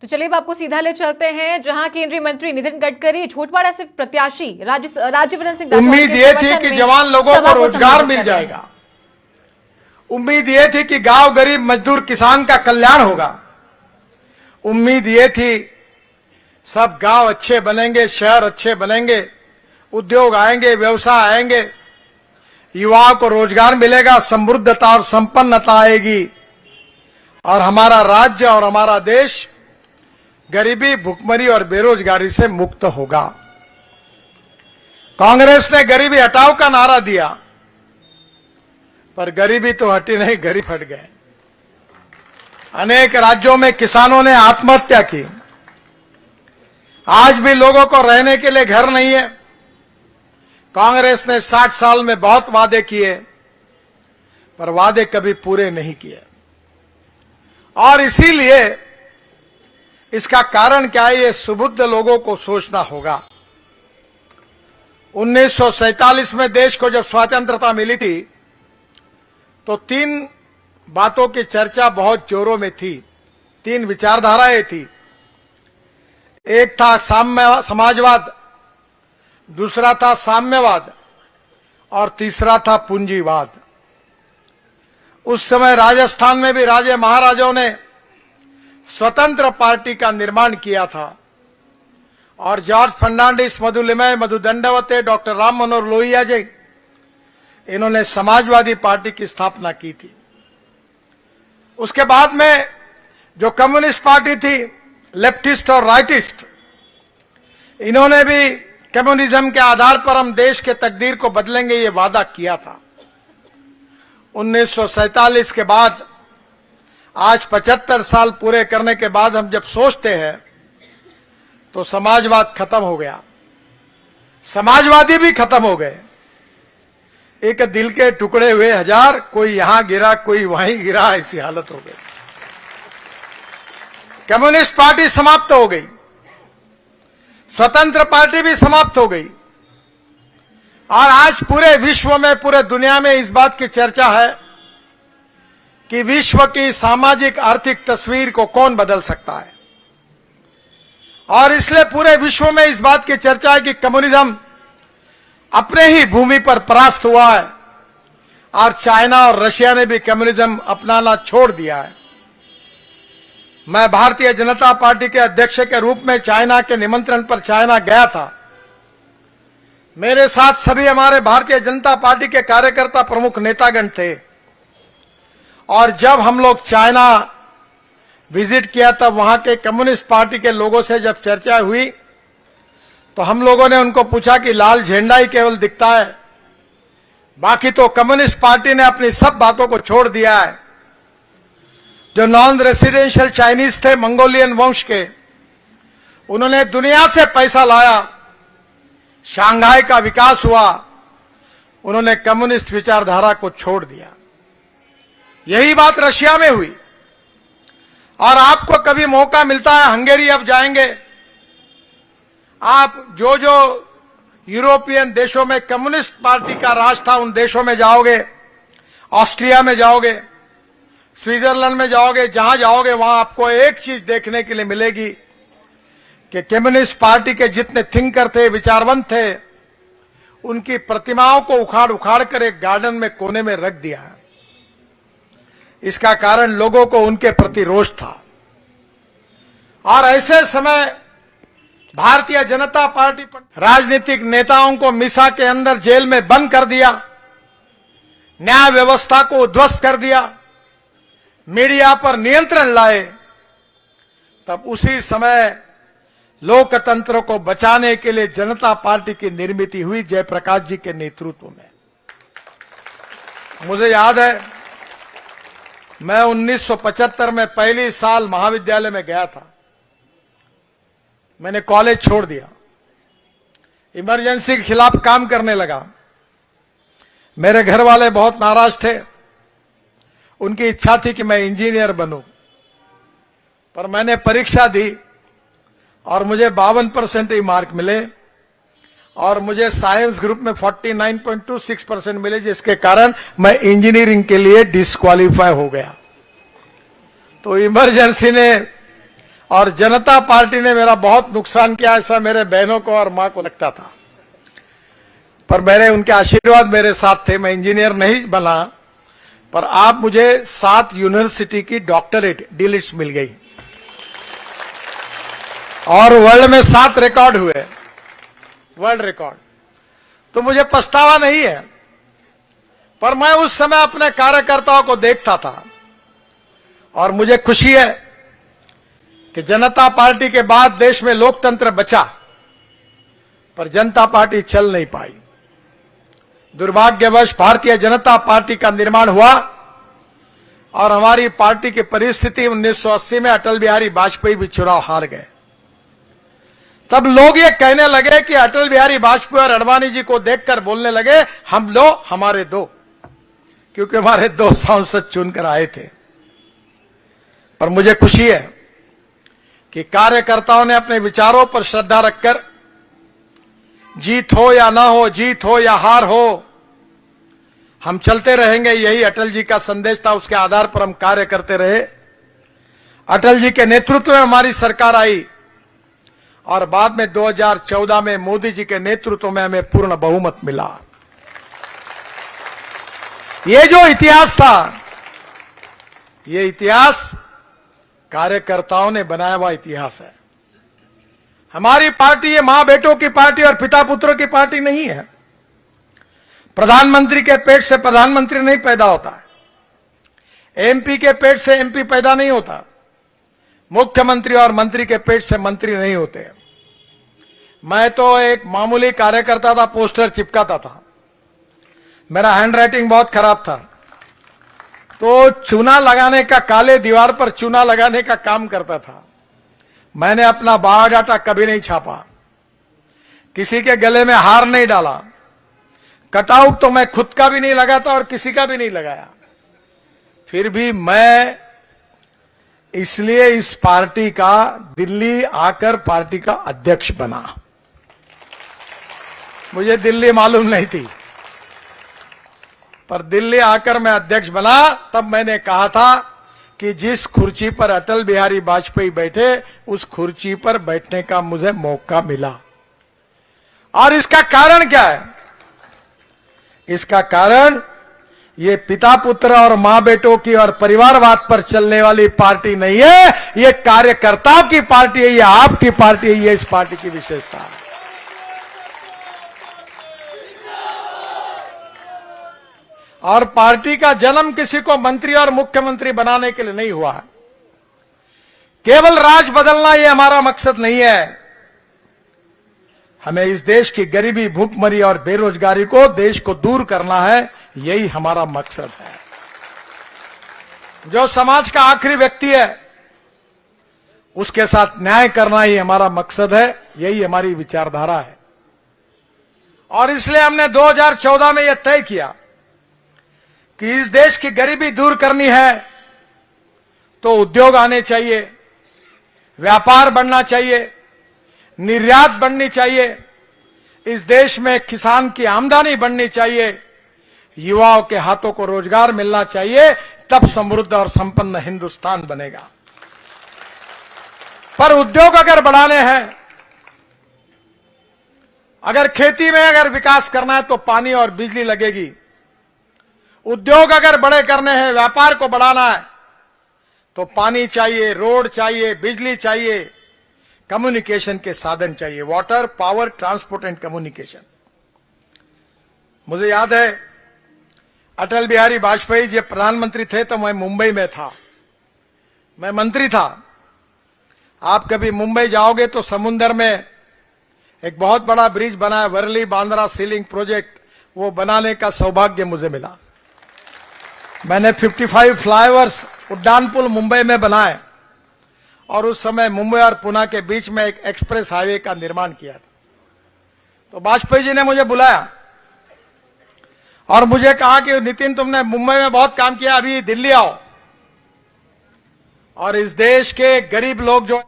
तो चलिए अब आपको सीधा ले चलते हैं जहां केंद्रीय मंत्री नितिन गडकरी झोटवाड़ा से प्रत्याशी राज्यवर्धन सिंह उम्मीद ये थी कि जवान लोगों को रोजगार मिल जाएगा। उम्मीद ये थी कि गांव गरीब मजदूर किसान का कल्याण होगा। उम्मीद ये थी सब गांव अच्छे बनेंगे, शहर अच्छे बनेंगे, उद्योग आएंगे, व्यवसाय आएंगे, युवाओं को रोजगार मिलेगा, समृद्धता और संपन्नता आएगी और हमारा राज्य और हमारा देश गरीबी, भुखमरी और बेरोजगारी से मुक्त होगा। कांग्रेस ने गरीबी हटाओ का नारा दिया, पर गरीबी तो हटी नहीं, गरीब हट गए। अनेक राज्यों में किसानों ने आत्महत्या की। आज भी लोगों को रहने के लिए घर नहीं है। कांग्रेस ने 60 साल में बहुत वादे किए, पर वादे कभी पूरे नहीं किए। और इसीलिए इसका कारण क्या है, ये सुबुद्ध लोगों को सोचना होगा। 1947 में देश को जब स्वतंत्रता मिली थी तो 3 बातों की चर्चा बहुत जोरों में थी, 3 विचारधाराएं थी। एक था समाजवाद, दूसरा था साम्यवाद और तीसरा था पूंजीवाद। उस समय राजस्थान में भी राजे महाराजाओं ने स्वतंत्र पार्टी का निर्माण किया था और जॉर्ज फर्नांडिस, मधुलिमय, मधु दंडवते, डॉक्टर राम मनोहर लोहिया जी, इन्होंने समाजवादी पार्टी की स्थापना की थी। उसके बाद में जो कम्युनिस्ट पार्टी थी, लेफ्टिस्ट और राइटिस्ट, इन्होंने भी कम्युनिज्म के आधार पर हम देश के तकदीर को बदलेंगे, ये वादा किया था। 1947 के बाद आज 75 साल पूरे करने के बाद हम जब सोचते हैं तो समाजवाद खत्म हो गया, समाजवादी भी खत्म हो गए। एक दिल के टुकड़े हुए हजार, कोई यहां गिरा कोई वहीं गिरा, ऐसी हालत हो गई। कम्युनिस्ट पार्टी समाप्त हो गई, स्वतंत्र पार्टी भी समाप्त हो गई और आज पूरे विश्व में, पूरे दुनिया में इस बात की चर्चा है कि विश्व की सामाजिक आर्थिक तस्वीर को कौन बदल सकता है। और इसलिए पूरे विश्व में इस बात की चर्चा है कि कम्युनिज्म अपने ही भूमि पर परास्त हुआ है और चाइना और रशिया ने भी कम्युनिज्म अपनाना छोड़ दिया है। मैं भारतीय जनता पार्टी के अध्यक्ष के रूप में चाइना के निमंत्रण पर चाइना गया था। मेरे साथ सभी हमारे भारतीय जनता पार्टी के कार्यकर्ता, प्रमुख नेतागण थे और जब हम लोग चाइना विजिट किया तब वहां के कम्युनिस्ट पार्टी के लोगों से जब चर्चा हुई तो हम लोगों ने उनको पूछा कि लाल झंडा ही केवल दिखता है, बाकी तो कम्युनिस्ट पार्टी ने अपनी सब बातों को छोड़ दिया है। जो नॉन रेसिडेंशियल चाइनीज थे, मंगोलियन वंश के, उन्होंने दुनिया से पैसा लाया, शंघाई का विकास हुआ, उन्होंने कम्युनिस्ट विचारधारा को छोड़ दिया। यही बात रशिया में हुई। और आपको कभी मौका मिलता है, हंगेरी अब जाएंगे आप, जो जो यूरोपियन देशों में कम्युनिस्ट पार्टी का राज था उन देशों में जाओगे, ऑस्ट्रिया में जाओगे, स्विट्जरलैंड में जाओगे, जहां जाओगे वहां आपको एक चीज देखने के लिए मिलेगी कि कम्युनिस्ट पार्टी के जितने थिंकर थे, विचारवंत थे, उनकी प्रतिमाओं को उखाड़ उखाड़ कर एक गार्डन में कोने में रख दिया है। इसका कारण लोगों को उनके प्रति रोष था। और ऐसे समय भारतीय जनता पार्टी पर राजनीतिक नेताओं को मिसा के अंदर जेल में बंद कर दिया, न्याय व्यवस्था को उद्ध्वस्त कर दिया, मीडिया पर नियंत्रण लाए। तब उसी समय लोकतंत्र को बचाने के लिए जनता पार्टी की निर्मित हुई, जयप्रकाश जी के नेतृत्व में। मुझे याद है मैं 1975 में पहली साल महाविद्यालय में गया था। मैंने कॉलेज छोड़ दिया, इमरजेंसी के खिलाफ काम करने लगा। मेरे घर वाले बहुत नाराज थे, उनकी इच्छा थी कि मैं इंजीनियर बनूं, पर मैंने परीक्षा दी और मुझे 52% ही मार्क मिले और मुझे साइंस ग्रुप में 49.26% मिले, जिसके कारण मैं इंजीनियरिंग के लिए डिस्क्वालीफाई हो गया। तो इमरजेंसी ने और जनता पार्टी ने मेरा बहुत नुकसान किया, ऐसा मेरे बहनों को और मां को लगता था। पर मेरे उनके आशीर्वाद मेरे साथ थे। मैं इंजीनियर नहीं बना, पर आप मुझे 7 यूनिवर्सिटी की डॉक्टरेट डीलिट्स मिल गई और वर्ल्ड में 7 रिकॉर्ड हुए, वर्ल्ड रिकॉर्ड। तो मुझे पछतावा नहीं है, पर मैं उस समय अपने कार्यकर्ताओं को देखता था और मुझे खुशी है कि जनता पार्टी के बाद देश में लोकतंत्र बचा, पर जनता पार्टी चल नहीं पाई। दुर्भाग्यवश भारतीय जनता पार्टी का निर्माण हुआ और हमारी पार्टी की परिस्थिति 1980 में अटल बिहारी वाजपेयी भी चुनाव हार गए। तब लोग ये कहने लगे कि अटल बिहारी वाजपेयी और अडवाणी जी को देखकर बोलने लगे, हम लो हमारे दो, क्योंकि हमारे 2 सांसद चुनकर आए थे। पर मुझे खुशी है कि कार्यकर्ताओं ने अपने विचारों पर श्रद्धा रखकर, जीत हो या ना हो, जीत हो या हार हो, हम चलते रहेंगे, यही अटल जी का संदेश था। उसके आधार पर हम कार्य करते रहे। अटल जी के नेतृत्व में हमारी सरकार आई और बाद में 2014 में मोदी जी के नेतृत्व में हमें पूर्ण बहुमत मिला। ये जो इतिहास था, ये इतिहास कार्यकर्ताओं ने बनाया हुआ इतिहास है। हमारी पार्टी ये मां बेटों की पार्टी और पिता पुत्रों की पार्टी नहीं है। प्रधानमंत्री के पेट से प्रधानमंत्री नहीं पैदा होता है, एमपी के पेट से एमपी पैदा नहीं होता, मुख्यमंत्री और मंत्री के पेट से मंत्री नहीं होते। मैं तो एक मामूली कार्यकर्ता था, पोस्टर चिपकाता था, मेरा हैंडराइटिंग बहुत खराब था, तो चूना लगाने का, काले दीवार पर चूना लगाने का काम करता था। मैंने अपना बायोडाटा कभी नहीं छापा, किसी के गले में हार नहीं डाला, कटआउट तो मैं खुद का भी नहीं लगाता और किसी का भी नहीं लगाया। फिर भी मैं इसलिए इस पार्टी का दिल्ली आकर पार्टी का अध्यक्ष बना। मुझे दिल्ली मालूम नहीं थी, पर दिल्ली आकर मैं अध्यक्ष बना। तब मैंने कहा था कि जिस कुर्सी पर अटल बिहारी वाजपेयी बैठे, उस कुर्सी पर बैठने का मुझे मौका मिला। और इसका कारण क्या है? इसका कारण ये पिता पुत्र और मां बेटों की और परिवारवाद पर चलने वाली पार्टी नहीं है, ये कार्यकर्ताओं की पार्टी है, ये आपकी पार्टी है, ये इस पार्टी की विशेषता है। और पार्टी का जन्म किसी को मंत्री और मुख्यमंत्री बनाने के लिए नहीं हुआ है। केवल राज बदलना ये हमारा मकसद नहीं है। हमें इस देश की गरीबी, भूखमरी और बेरोजगारी को, देश को दूर करना है, यही हमारा मकसद है। जो समाज का आखिरी व्यक्ति है, उसके साथ न्याय करना ही हमारा मकसद है, यही हमारी विचारधारा है। और इसलिए हमने 2014 में यह तय किया कि इस देश की गरीबी दूर करनी है तो उद्योग आने चाहिए, व्यापार बढ़ना चाहिए, निर्यात बढ़नी चाहिए, इस देश में किसान की आमदनी बढ़नी चाहिए, युवाओं के हाथों को रोजगार मिलना चाहिए, तब समृद्ध और संपन्न हिंदुस्तान बनेगा। पर उद्योग अगर बढ़ाने हैं, अगर खेती में अगर विकास करना है तो पानी और बिजली लगेगी। उद्योग अगर बड़े करने हैं, व्यापार को बढ़ाना है तो पानी चाहिए, रोड चाहिए, बिजली चाहिए, कम्युनिकेशन के साधन चाहिए, water, power, transport and communication. मुझे याद है अटल बिहारी वाजपेयी जी प्रधानमंत्री थे तो मैं मुंबई में था, मैं मंत्री था। आप कभी मुंबई जाओगे तो समुद्र में एक बहुत बड़ा ब्रिज बना है, वर्ली बांद्रा सीलिंग प्रोजेक्ट, वो बनाने का सौभाग्य मुझे मिला। मैंने 55 फ्लाईओवर्स, उड्डान पुल मुंबई में बनाए और उस समय मुंबई और पुणे के बीच में एक एक्सप्रेस हाईवे का निर्माण किया था। तो वाजपेयी जी ने मुझे बुलाया और मुझे कहा कि नितिन, तुमने मुंबई में बहुत काम किया, अभी दिल्ली आओ और इस देश के गरीब लोग जो